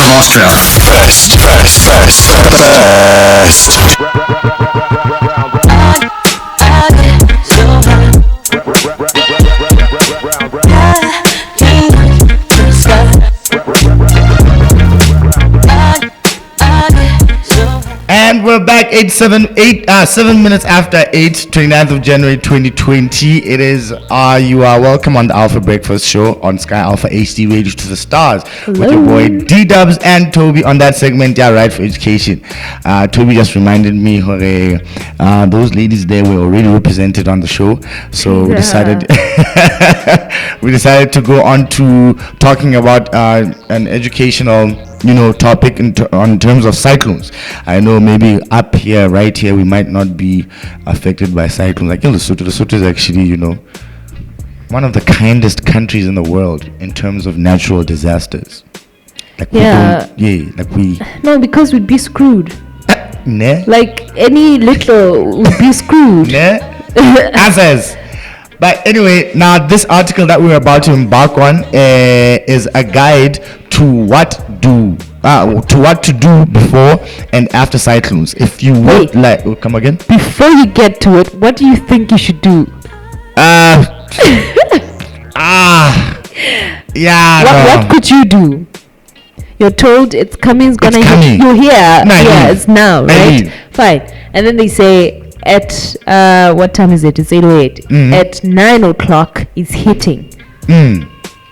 Austria. Best. And we're back 7 minutes after 8, 29th of January 2020. It is you are welcome on the Alpha Breakfast Show on Sky Alpha HD Radio to the Stars. Hello. With your boy D-Dubs and Toby on that segment, yeah, right, for education. Toby just reminded me those ladies there were already represented on the show, so we decided to go on to talking about an educational topic on terms of cyclones. I know maybe up here, right here, we might not be affected by cyclones. Like Lesotho is actually, one of the kindest countries in the world in terms of natural disasters. No, because we'd be screwed. Like any little would be screwed. Answers. But anyway, now this article that we're about to embark on is a guide to what to do before and after cyclones. If you would come again. Before you get to it, what do you think you should do? What could you do? You're told it's coming, it's gonna hit. You're here. It's now, right? Fine. And then they say at what time is it? It's 8:08. At 9 o'clock it's hitting.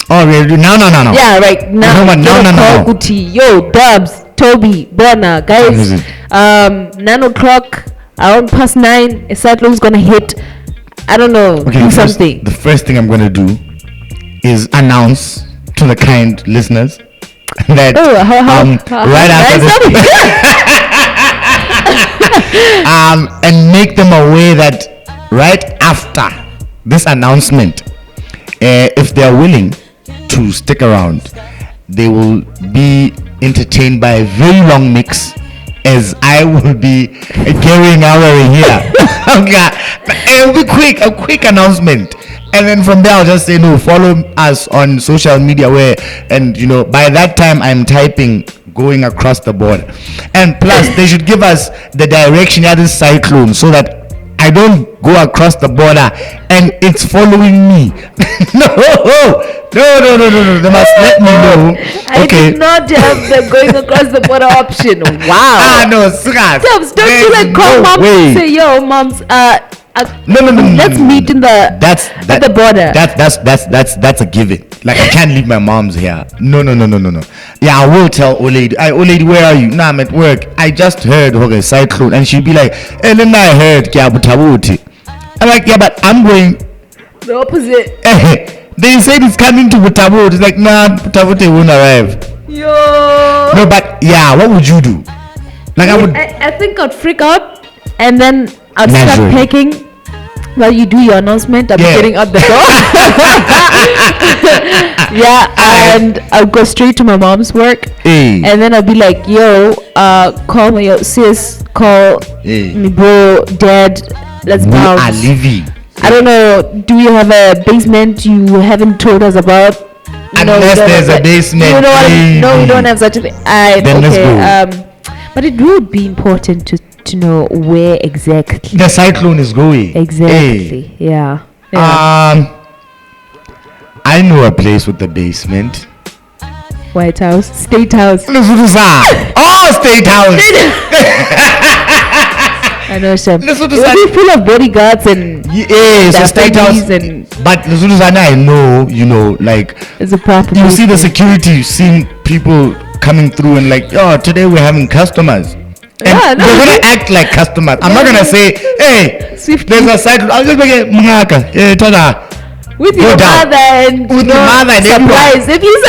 Oh really? No. Yeah, right now. No. Yo, Dubs, Toby, Bona, guys. 9 o'clock, around past 9, a cyclone's gonna hit. I don't know. Okay, do something. The first thing I'm gonna do is announce to the kind listeners that right after this and make them aware that right after this announcement, if they're willing to stick around, they will be entertained by a very long mix, as I will be carrying our here. Okay, it will be a quick announcement, and then from there I'll just say follow us on social media by that time I'm typing going across the border, and plus they should give us the direction of this cyclone so that I don't go across the border and it's following me. No. They must let me know. I did not have the going across the border option. Wow. No, Sugas. Don't you call moms and say, yo, moms, no. Let's meet in at the border. That's a given. Like I can't leave my mom's here. No. Yeah, I will tell old lady. Old lady, where are you? Nah, I'm at work. I just heard cyclone, and she'll be like, hey, then I heard Kiabutabuti. I'm like, yeah, but I'm going the opposite. They said it's coming to Butabuti. It's like, nah, Butabuti won't arrive. Yo. No, but yeah, what would you do? Like I think I'd freak out, and then I'd start packing while you do your announcement. I'm getting out the door. And I'll go straight to my mom's work. And then I'll be like, yo, call my sis, call me bro, dad, let's bounce. I don't know, do you have a basement you haven't told us about? Unless there's a basement. No, we don't have such a thing. Let's go. But it would be important to know where exactly the cyclone is going. Exactly. Yeah. I know a place with the basement. White House, State House. State House. I know, Shem. It will be full of bodyguards and State House. But I know, like it's a proper. You see the security, you see people coming through and like, today we're having customers. And they're gonna act like customers. I'm not gonna say, hey, there's a cyclone. I'll just make Tada. With your mother and surprise. If you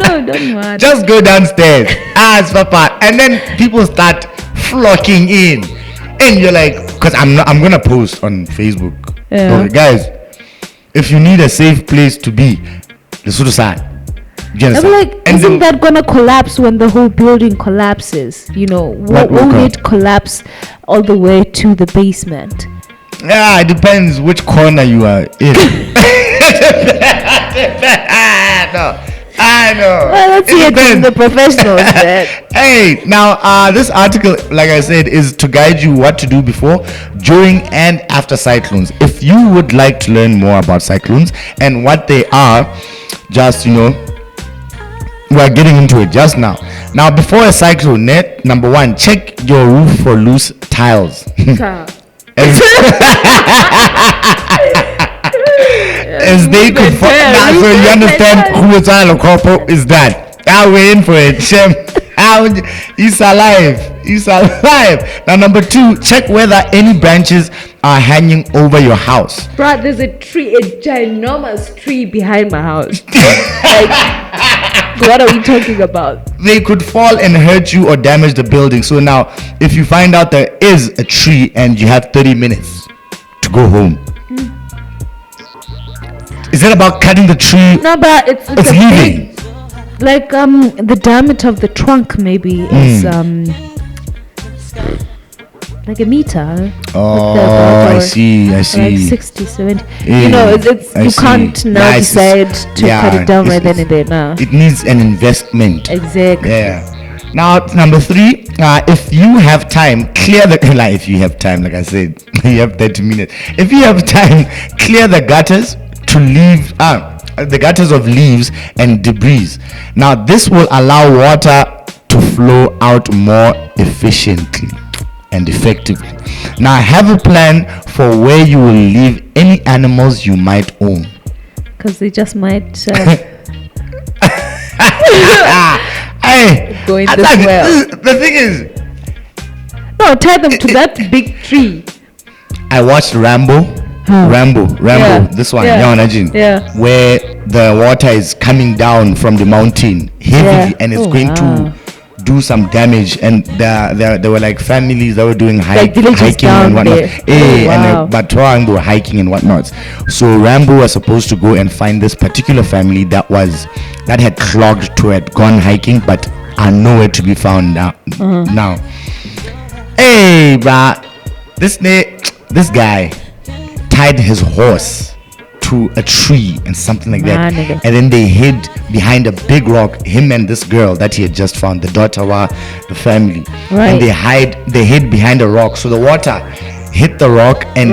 don't just go downstairs. Ask Papa, and then people start flocking in, and you're like, because I'm gonna post on Facebook. So, guys, if you need a safe place to be, the Sub-Saharan. I'm like, isn't that gonna collapse when the whole building collapses? Won't it collapse all the way to the basement? Yeah, it depends which corner you are in. No. I know. Well, let's hear it from the professionals then. Hey, now this article, like I said, is to guide you what to do before, during, and after cyclones. If you would like to learn more about cyclones and what they are, just we're getting into it just now. Now, before a cyclone, number one, check your roof for loose tiles. As they could so you understand who the child of couple is that. I'm waiting for it. He's alive. Now, number two, check whether any branches are hanging over your house. Bruh, there's a ginormous tree behind my house. What are we talking about? They could fall and hurt you or damage the building. So now, if you find out there is a tree and you have 30 minutes to go home, is it about cutting the tree? No, but it's leaving. Big, like the diameter of the trunk maybe is like a meter. Oh, I see. Like 60, 70. Yeah, you can't now decide to cut it down right then and there now. It needs an investment. Exactly. Yeah. Now, number three, if you have time, clear the if you have time, like I said, you have 30 minutes. If you have time, clear the gutters to leave the gutters of leaves and debris. Now, this will allow water to flow out more efficiently and effectively. Now, have a plan for where you will leave any animals you might own, because they just might hey, go in this well. The thing is, no, tie them to that big tree. I watched Rambo, Yeah. this one, Yeah. where the water is coming down from the mountain heavily, and it's going to do some damage, and there were like families that were doing hiking and whatnot. But they were hiking and whatnot. So Rambo was supposed to go and find this particular family that had clogged to it, gone hiking, but are nowhere to be found now. Hey, but this guy tied his horse to a tree and something like that, nigga. and then they hid behind a big rock, him and this girl that he had just found, the daughter of the family, and they hid behind a rock, so the water hit the rock and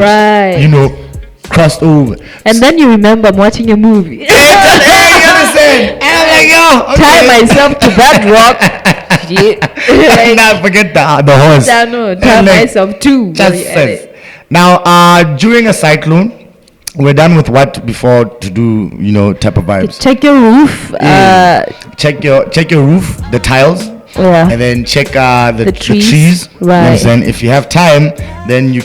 crossed over. And then you remember I'm watching a movie. Hey, you understand? And I'm like, yo, okay. Tie myself to that rock. And not forget the horse. Tie myself too. Now, during a cyclone, we're done with what before to do, type of vibes. Check your roof. Check your roof, the tiles. Yeah. And then check the trees. Right. And if you have time, then you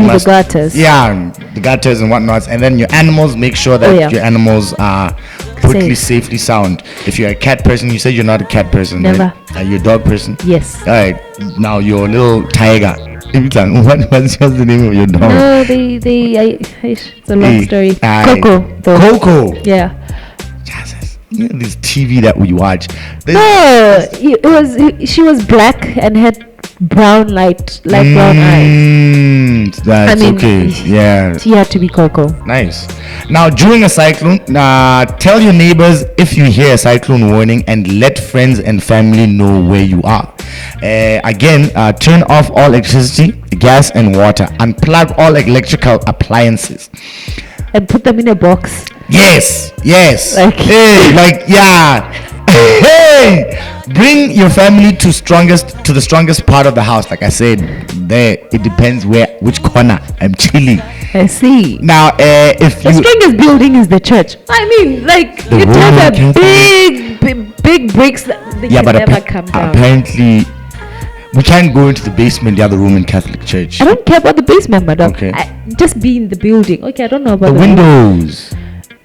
must the gutters. Yeah, the gutters and whatnot. And then your animals, make sure that your animals are totally safely sound. If you're a cat person, you said you're not a cat person. Never. Right? Are you a dog person? Yes. All right. Now your little tiger. What's the name of your dog? No, it's a long story. Coco. Coco. Yeah. Jesus. This TV that we watch. She was black and had brown brown eyes. That's okay. Yeah. She had to be Coco. Nice. Now, during a cyclone, tell your neighbors if you hear a cyclone warning, and let friends and family know where you are. Again, turn off all electricity, gas, and water. Unplug all electrical appliances. And put them in a box. Yes. Like, Hey, bring your family to the strongest part of the house. Like I said, there it depends which corner I'm chilling. I see. Now, if the strongest building is the church. I mean, you have a big bricks that can never come down. Apparently, we can't go into the basement, the other room in Catholic Church. I don't care about the basement, madam. Okay. Just be in the building. Okay, I don't know about the windows.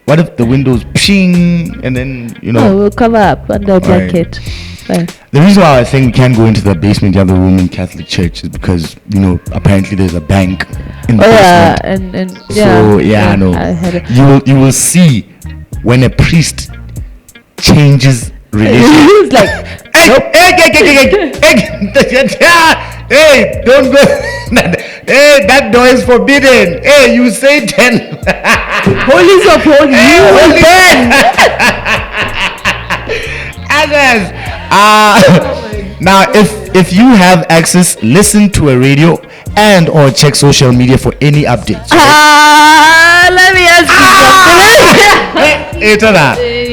What if the windows ping and then we'll cover up under a blanket. Right. The reason why I think we can't go into the basement, the other room in Catholic Church, is because apparently there's a bank in the basement. No. I had it. You will see when a priest changes religion. He's like, hey, don't go. Hey, that door is forbidden. Hey, you Satan. Holies of holies, you will burn. Now, if you have access, listen to a radio and or check social media for any updates. Let me ask you something.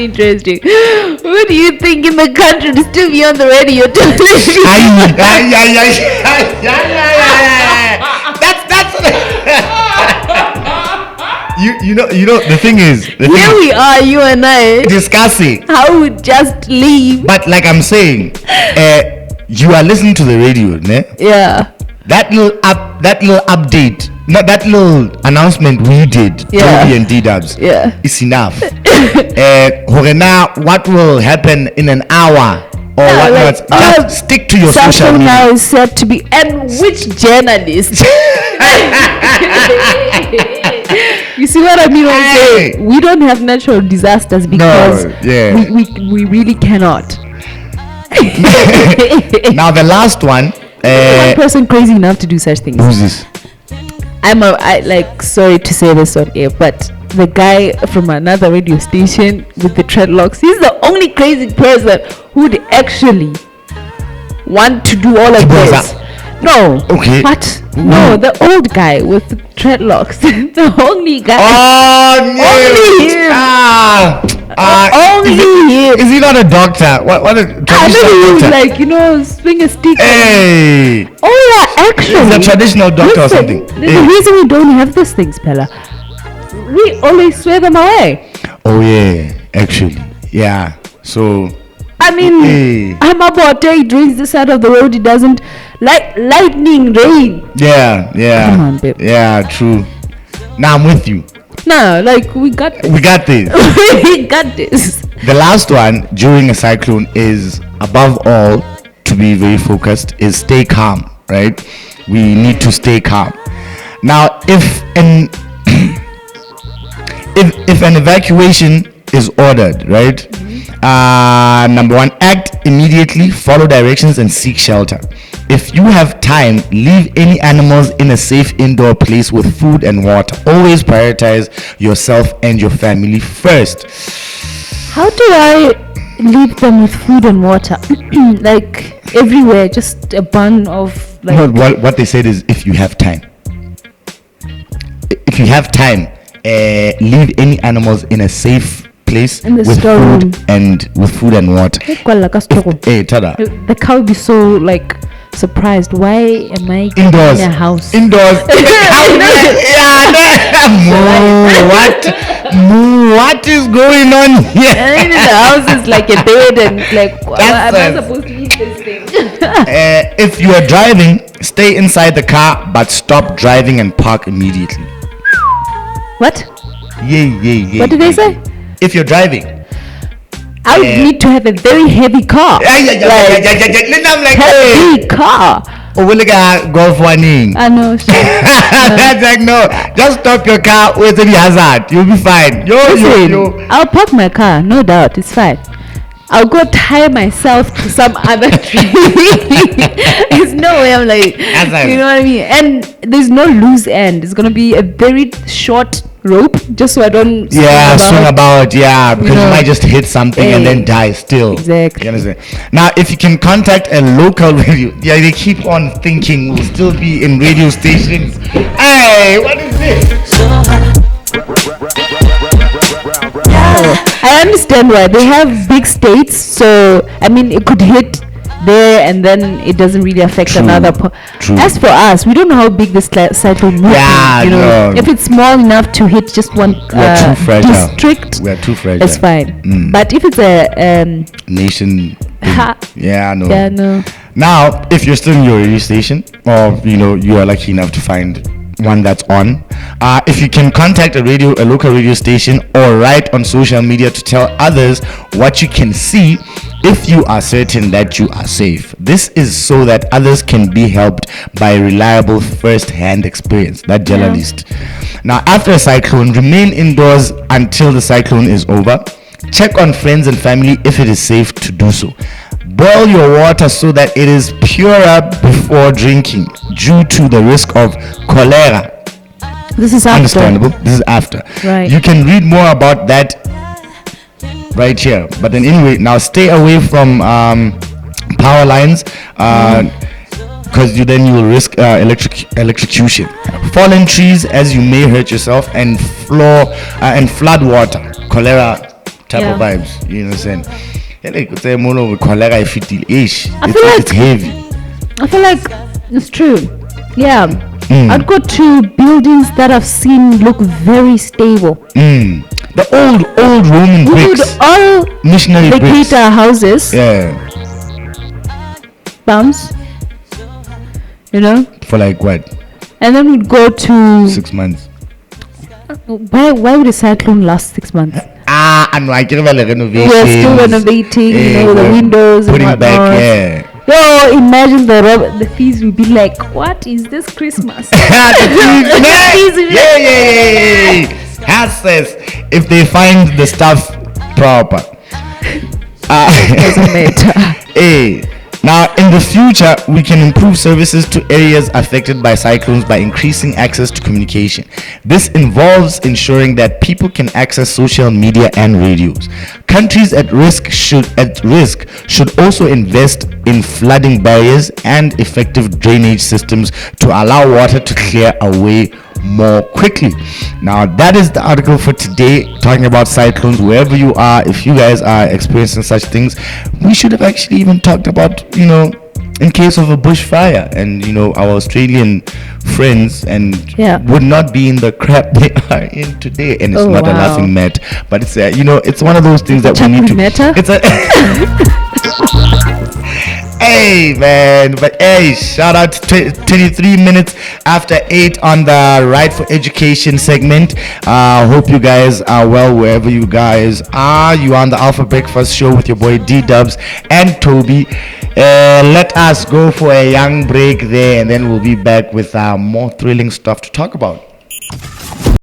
Interesting. Who do you think in the country to still be on the radio? You know the thing is here we are, you and I discussing how we just leave. But like I'm saying, you are listening to the radio, ne? Yeah. That little update, not that little announcement we did, Toby and D-Dubs, is enough. Now, what will happen in an hour or whatnot? Just stick to your social media. Now is said to be, and which journalist? You see what I mean? Hey. We don't have natural disasters because we really cannot. Now the last one. One person crazy enough to do such things. Who's this? Sorry to say this on air, but the guy from another radio station with the dreadlocks, he's the only crazy person who'd actually want to do all of this. No. Okay. What? No, the old guy with the dreadlocks. The only guy. Oh, no. Only him. Only him. Is he not a doctor? What a traditional doctor? Swing a stick. Hey. Oh, yeah, actually. He's a traditional doctor or something. The reason we don't have these things, Pella, we always swear them away. Oh, yeah. Actually. Yeah. So... I mean, I'm about he drinks this side of the road. It doesn't like lightning, rain. Yeah. Come on, babe. Yeah, true. Now I'm with you. No, we got this. We got this. We got this. The last one during a cyclone is, above all, to be very focused, is stay calm, right? We need to stay calm. Now, if an evacuation is ordered, right? Number one, act immediately, follow directions and seek shelter. If you have time, leave any animals in a safe indoor place with food and water. Always prioritize yourself and your family first. How do I leave them with food and water? Like everywhere, just a bun of what they said is, if you have time. If you have time, leave any animals in a safe place with food and water. The cow will be so surprised. Why am I indoors in a house? Indoors. What is going on here? And the house is like a bed and am I supposed to eat this thing? If you are driving, stay inside the car, but stop driving and park immediately. What? Yeah. What did they say? If you're driving, I would need to have a very heavy car. Heavy car. Golf warning. I know. That's no. Just stop your car with any hazard. You'll be fine. I'll park my car. No doubt. It's fine. I'll go tie myself to some other tree. There's no way I'm you know what I mean? And there's no loose end. It's going to be a very short rope just so I don't swing about, because you might just hit something and then die still. Exactly. You understand? Now, if you can contact a local radio, they keep on thinking we'll still be in radio stations. Hey, what is this? I understand why they have big states, so I mean it could hit there and then it doesn't really affect another. As for us, we don't know how big this cyclone will be. If it's small enough to hit just one district, we are too fragile. It's fine. But if it's a nation, no. Now, if you're still in your radio station, or you are lucky enough to find one that's on, if you can contact a local radio station, or write on social media to tell others what you can see if you are certain that you are safe. This is so that others can be helped by reliable first-hand experience. That journalist. Now, after a cyclone, remain indoors until the cyclone is over. Check on friends and family if it is safe to do so. Boil your water so that it is purer before drinking, due to the risk of cholera. This is after. Understandable. This is after. Right. You can read more about that right here. But then anyway, now stay away from power lines. Because you will risk electrocution. Fallen trees, as you may hurt yourself, and flood water, cholera type of vibes. You know what I'm saying? It's heavy. I feel like it's true. Yeah. I'd go to buildings that I've seen look very stable. The old Roman bricks. All missionary bricks. Houses. Yeah. Bounce. You know? For like what? And then we'd go to 6 months. Why would a cyclone last 6 months? And like renovation. We're still renovating, the windows putting and back, whatnot. Yo, imagine the fees would be like, what is this Christmas? Yeah. Says if they find the stuff proper. Doesn't matter. Now, in the future, we can improve services to areas affected by cyclones by increasing access to communication. This involves ensuring that people can access social media and radios. Countries at risk should also invest in flooding barriers and effective drainage systems to allow water to clear away more quickly. Now, that is the article for today, talking about cyclones. Wherever you are, if you guys are experiencing such things, we should have actually even talked about, in case of a bushfire, and our Australian friends, and would not be in the crap they are in today. And it's not a laughing matter, but it's it's one of those things that we need to. It's a Hey man, but hey, shout out to 23 minutes after 8 on the Right for Education segment. Hope you guys are well wherever you guys are. You are on the Alpha Breakfast Show with your boy D-Dubs and Toby. Let us go for a young break there, and then we'll be back with more thrilling stuff to talk about.